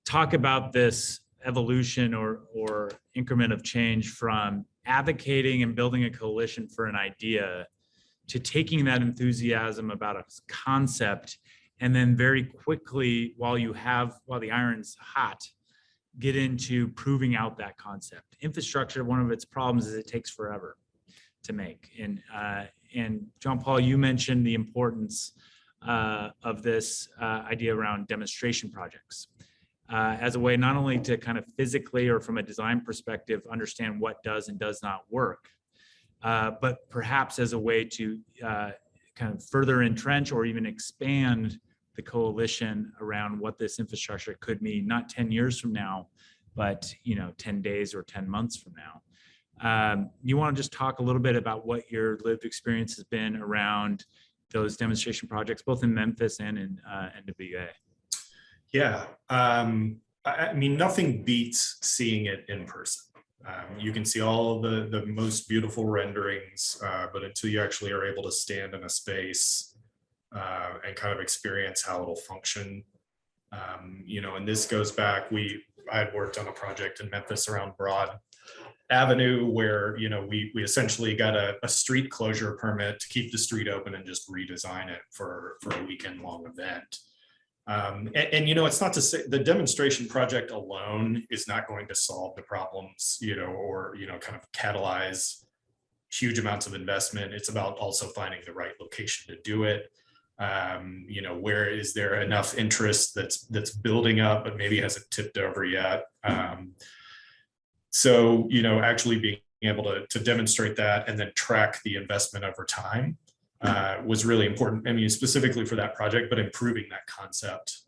talk about this evolution or increment of change from advocating and building a coalition for an idea to taking that enthusiasm about a concept, and then very quickly, while the iron's hot, get into proving out that concept. Infrastructure, one of its problems is it takes forever to make. And John Paul, you mentioned the importance of this idea around demonstration projects as a way not only to kind of physically or from a design perspective understand what does and does not work, but perhaps as a way to kind of further entrench or even expand the coalition around what this infrastructure could mean, not 10 years from now, but 10 days or 10 months from now. You want to just talk a little bit about what your lived experience has been around those demonstration projects, both in Memphis and in NWA? Yeah. I mean, nothing beats seeing it in person. You can see all of the most beautiful renderings, but until you actually are able to stand in a space and kind of experience how it'll function, and this goes back, I had worked on a project in Memphis around Broad Avenue where, we essentially got a street closure permit to keep the street open and just redesign it for a weekend long event. It's not to say the demonstration project alone is not going to solve the problems, or, kind of catalyze huge amounts of investment. It's about also finding the right location to do it. Where is there enough interest that's building up, but maybe hasn't tipped over yet. Actually being able to demonstrate that and then track the investment over time was really important. I mean, specifically for that project, but improving that concept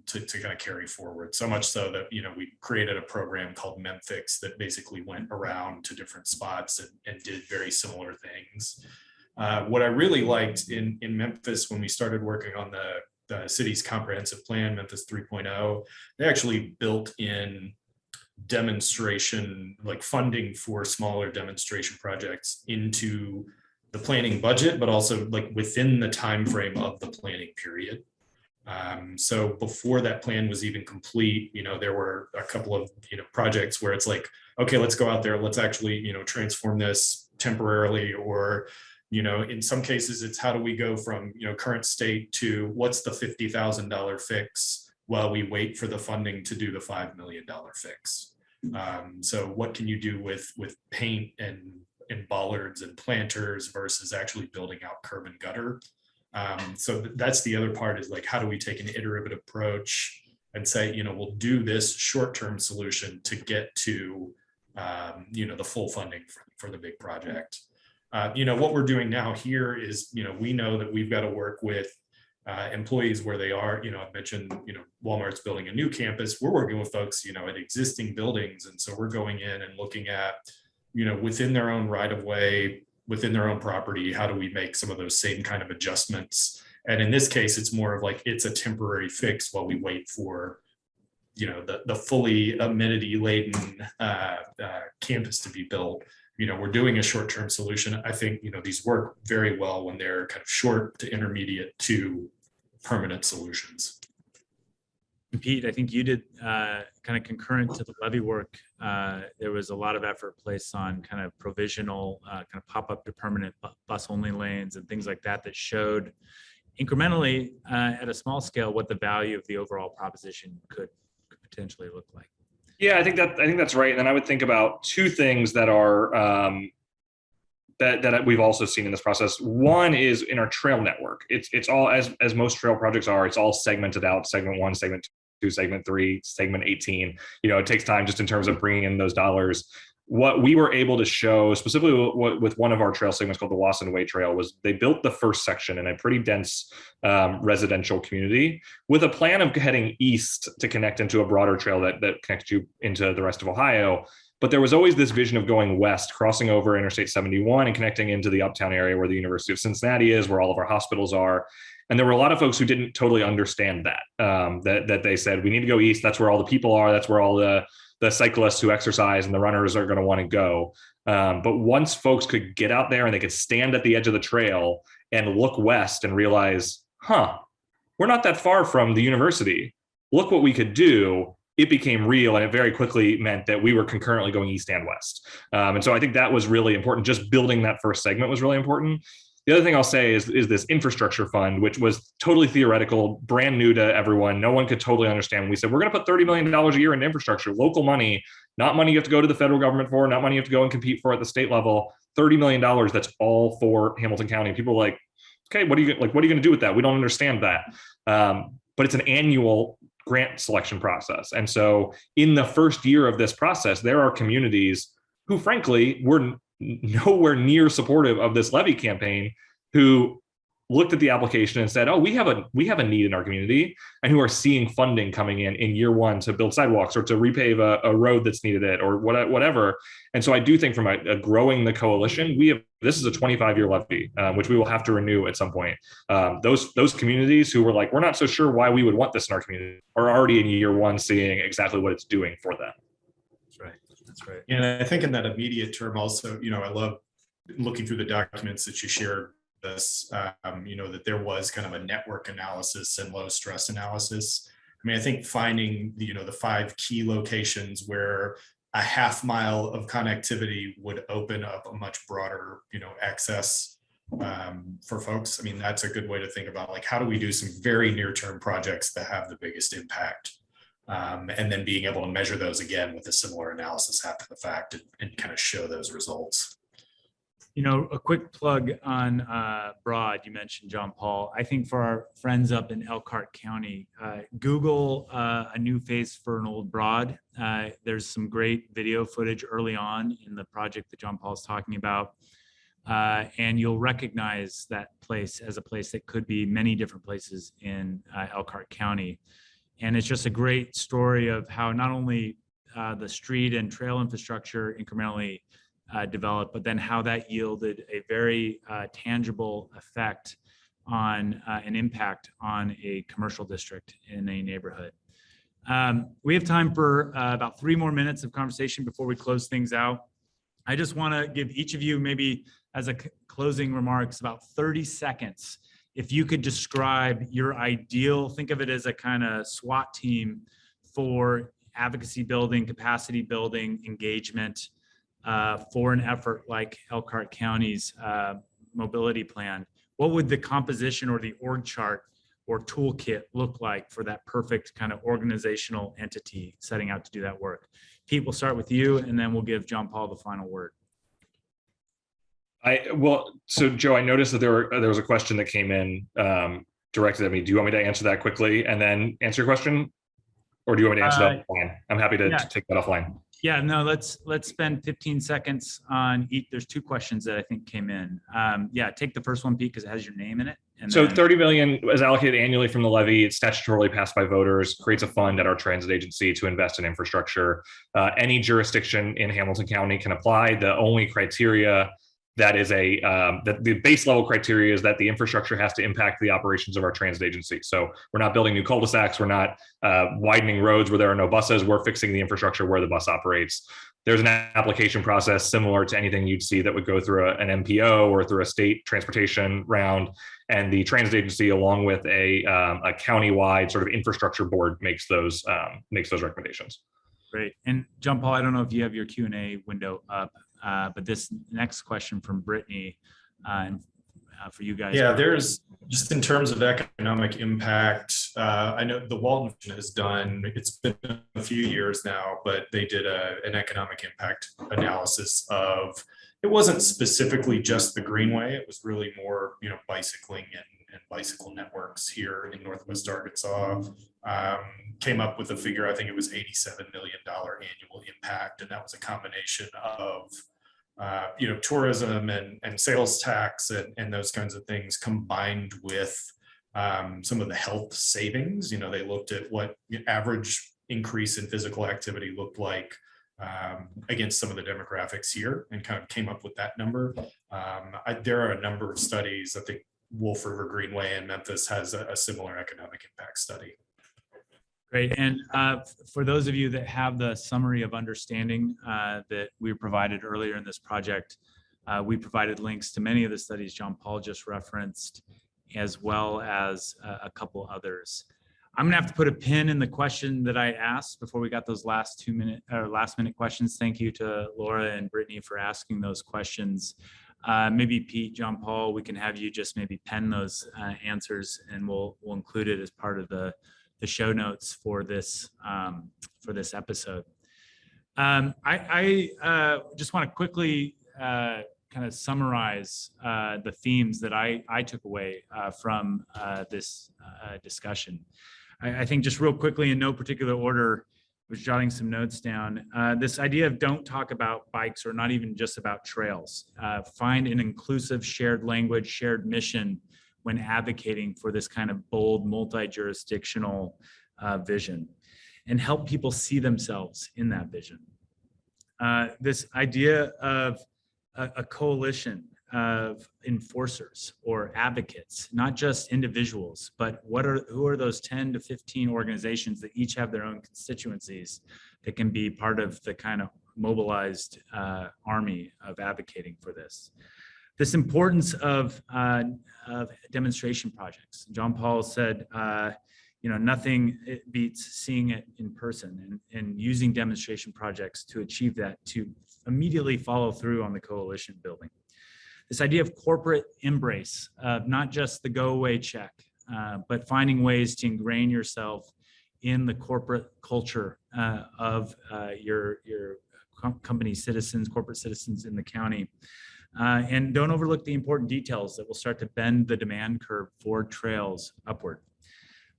to kind of carry forward. So much so that, we created a program called Memphix that basically went around to different spots and did very similar things. What I really liked in Memphis when we started working on the city's comprehensive plan, Memphis 3.0, they actually built in demonstration, like funding for smaller demonstration projects into the planning budget, but also like within the time frame of the planning period. So before that plan was even complete, there were a couple of projects where it's like, okay, let's go out there, let's actually transform this temporarily, or in some cases it's how do we go from current state to what's the $50,000 fix while we wait for the funding to do the $5 million fix. So what can you do with paint and bollards and planters versus actually building out curb and gutter? So that's the other part, is like, how do we take an iterative approach and say, we'll do this short-term solution to get to, the full funding for the big project. What we're doing now here is, we know that we've got to work with employees where they are. I've mentioned, Walmart's building a new campus. We're working with folks, at existing buildings. And so we're going in and looking at, within their own right of way, within their own property, how do we make some of those same kind of adjustments? And in this case, it's more of like, it's a temporary fix while we wait for, the fully amenity laden campus to be built. We're doing a short-term solution. I think, these work very well when they're kind of short to intermediate to permanent solutions. Pete, I think you did kind of concurrent to the levy work. There was a lot of effort placed on kind of provisional, kind of pop-up to permanent bus-only lanes and things like that showed incrementally at a small scale what the value of the overall proposition could potentially look like. Yeah, I think that's right. And then I would think about two things that are that we've also seen in this process. One is in our trail network. It's all, as most trail projects are, it's all segmented out: segment 1, segment 2, segment 3, segment 18. It takes time just in terms of bringing in those dollars. What we were able to show specifically with one of our trail segments called the Wasson Way Trail was they built the first section in a pretty dense residential community with a plan of heading east to connect into a broader trail that connects you into the rest of Ohio. But there was always this vision of going west, crossing over Interstate 71 and connecting into the uptown area where the University of Cincinnati is, where all of our hospitals are. And there were a lot of folks who didn't totally understand that, that they said, we need to go east. That's where all the people are. That's where all the cyclists who exercise and the runners are going to want to go. But once folks could get out there and they could stand at the edge of the trail and look west and realize, we're not that far from the university. Look what we could do. It became real, and it very quickly meant that we were concurrently going east and west. And so I think that was really important. Just building that first segment was really important. The other thing I'll say is this infrastructure fund, which was totally theoretical, brand new to everyone. No one could totally understand. We said, we're going to put $30 million a year in infrastructure, local money, not money you have to go to the federal government for, not money you have to go and compete for at the state level. $30 million, that's all for Hamilton County. People are like, okay, what are you going to do with that? We don't understand that. But it's an annual grant selection process. And so in the first year of this process, there are communities who frankly were nowhere near supportive of this levy campaign, who looked at the application and said, oh, we have a need in our community, and who are seeing funding coming in year one to build sidewalks or to repave a road that's needed it or whatever. And so I do think from a growing the coalition, this is a 25-year levy, which we will have to renew at some point. Those communities who were like, we're not so sure why we would want this in our community, are already in year one seeing exactly what it's doing for them. That's right. That's right. And I think in that immediate term also, I love looking through the documents that you shared this, that there was kind of a network analysis and low stress analysis. I mean, I think finding the 5 key locations where a half mile of connectivity would open up a much broader, access for folks. I mean, that's a good way to think about, like, how do we do some very near-term projects that have the biggest impact? And then being able to measure those again with a similar analysis after the fact and kind of show those results. A quick plug on Broad, you mentioned John Paul. I think for our friends up in Elkhart County, Google a new face for an old Broad. There's some great video footage early on in the project that John Paul's talking about. And you'll recognize that place as a place that could be many different places in Elkhart County. And it's just a great story of how not only the street and trail infrastructure incrementally developed, but then how that yielded a very tangible effect on an impact on a commercial district in a neighborhood. We have time for about 3 more minutes of conversation before we close things out. I just want to give each of you, maybe as a closing remarks, about 30 seconds. If you could describe your ideal, think of it as a kind of SWAT team for advocacy building, capacity building, engagement, for an effort like Elkhart County's mobility plan. What would the composition or the org chart or toolkit look like for that perfect kind of organizational entity setting out to do that work? Pete, we'll start with you, and then we'll give John Paul the final word. So Joe, I noticed that there was a question that came in directed at me. Do you want me to answer that quickly and then answer your question? Or do you want me to answer that offline? I'm happy to take that offline. Yeah, no, let's spend 15 seconds on each. There's 2 questions that I think came in. Take the first one, Pete, because it has your name in it. And so $30 million is allocated annually from the levy. It's statutorily passed by voters, creates a fund at our transit agency to invest in infrastructure. Any jurisdiction in Hamilton County can apply. The only criteria that is that the base level criteria is that the infrastructure has to impact the operations of our transit agency. So we're not building new cul-de-sacs. We're not widening roads where there are no buses. We're fixing the infrastructure where the bus operates. There's an application process similar to anything you'd see that would go through an MPO or through a state transportation round. And the transit agency, along with a county-wide sort of infrastructure board, makes those recommendations. Great. And John Paul, I don't know if you have your Q&A window up, but this next question from Brittany, for you guys. Yeah, there's just in terms of economic impact, I know the Walton has done, it's been a few years now, but they did an economic impact analysis of, it wasn't specifically just the Greenway, it was really more, bicycling and bicycle networks here in Northwest Arkansas. Came up with a figure, I think it was $87 million annual impact. And that was a combination of, tourism and sales tax and those kinds of things combined with some of the health savings. They looked at what average increase in physical activity looked like against some of the demographics here and kind of came up with that number. There are a number of studies. I think Wolf River Greenway in Memphis has a similar economic impact study. Great. And for those of you that have the summary of understanding that we provided earlier in this project, we provided links to many of the studies John Paul just referenced, as well as a couple others. I'm gonna have to put a pin in the question that I asked before we got those last minute questions. Thank you to Laura and Brittany for asking those questions. Maybe Pete, John Paul, we can have you just maybe pen those answers, and we'll include it as part of the show notes for this episode. I just want to quickly kind of summarize the themes that I took away from this discussion. I think just real quickly, in no particular order, I was jotting some notes down. This idea of don't talk about bikes or not even just about trails. Find an inclusive shared language, shared mission when advocating for this kind of bold, multi-jurisdictional vision, and help people see themselves in that vision. This idea of a coalition of enforcers or advocates, not just individuals, but who are those 10 to 15 organizations that each have their own constituencies that can be part of the kind of mobilized army of advocating for this. This importance of demonstration projects. John Paul said, nothing beats seeing it in person and using demonstration projects to achieve that, to immediately follow through on the coalition building. This idea of corporate embrace, not just the go away check, but finding ways to ingrain yourself in the corporate culture of your company citizens, corporate citizens in the county. And don't overlook the important details that will start to bend the demand curve for trails upward.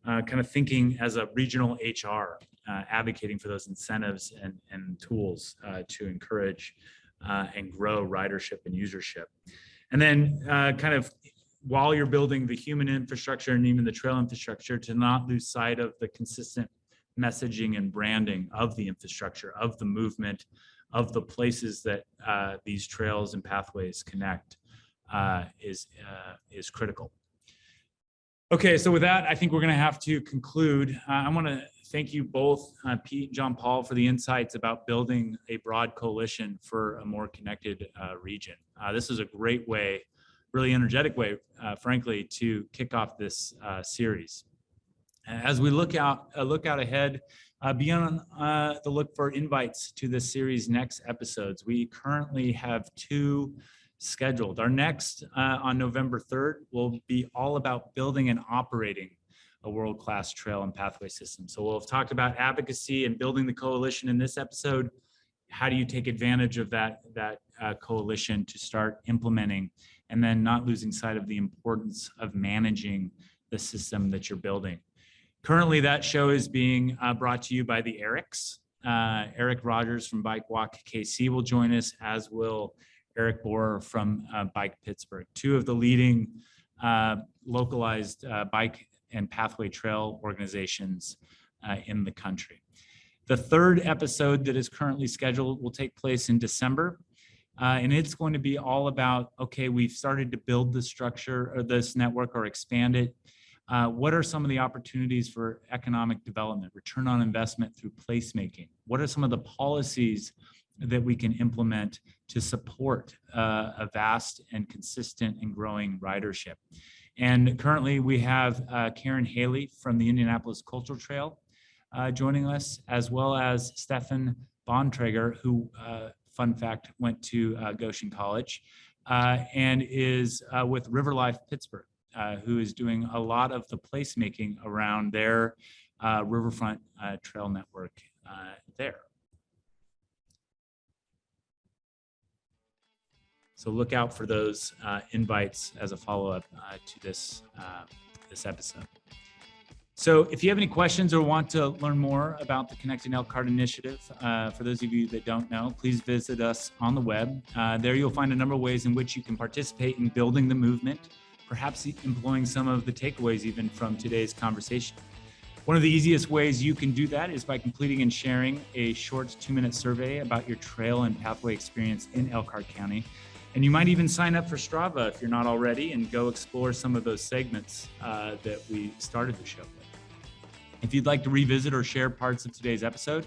Kind of thinking as a regional HR, advocating for those incentives and tools to encourage and grow ridership and usership. And then kind of while you're building the human infrastructure and even the trail infrastructure, to not lose sight of the consistent messaging and branding of the infrastructure, of the movement, of the places that these trails and pathways connect is critical. Okay, so with that, I think we're going to have to conclude. I want to thank you both, Pete and John Paul, for the insights about building a broad coalition for a more connected region. This is a great way, really energetic way, frankly, to kick off this series. As we look out ahead, be on the look for invites to this series' next episodes. We currently have 2 scheduled. Our next on November 3rd will be all about building and operating a world-class trail and pathway system. So we'll have talked about advocacy and building the coalition in this episode. How do you take advantage of that coalition to start implementing, and then not losing sight of the importance of managing the system that you're building. Currently, that show is being brought to you by the Erics. Eric Rogers from Bike Walk KC will join us, as will Eric Borer from Bike Pittsburgh, 2 of the leading localized bike and pathway trail organizations in the country. The 3rd episode that is currently scheduled will take place in December. And it's going to be all about, okay, we've started to build the structure or this network or expand it. What are some of the opportunities for economic development, return on investment through placemaking? What are some of the policies that we can implement to support a vast and consistent and growing ridership? And currently we have Karen Haley from the Indianapolis Cultural Trail joining us, as well as Stefan Bontrager, who, fun fact, went to Goshen College and is with River Life Pittsburgh, who is doing a lot of the placemaking around their riverfront trail network there. So look out for those invites as a follow-up to this episode. So if you have any questions or want to learn more about the Connecting Elkhart initiative, for those of you that don't know, please visit us on the web. There you'll find a number of ways in which you can participate in building the movement, perhaps employing some of the takeaways even from today's conversation. One of the easiest ways you can do that is by completing and sharing a short 2-minute survey about your trail and pathway experience in Elkhart County. And you might even sign up for Strava if you're not already, and go explore some of those segments that we started the show with. If you'd like to revisit or share parts of today's episode,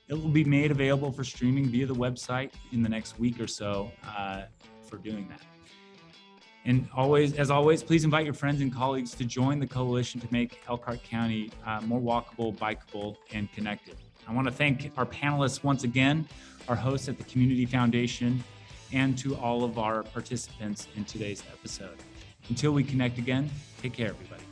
it will be made available for streaming via the website in the next week or so for doing that. And as always, please invite your friends and colleagues to join the coalition to make Elkhart County more walkable, bikeable, and connected. I want to thank our panelists once again, our hosts at the Community Foundation, and to all of our participants in today's episode. Until we connect again, take care, everybody.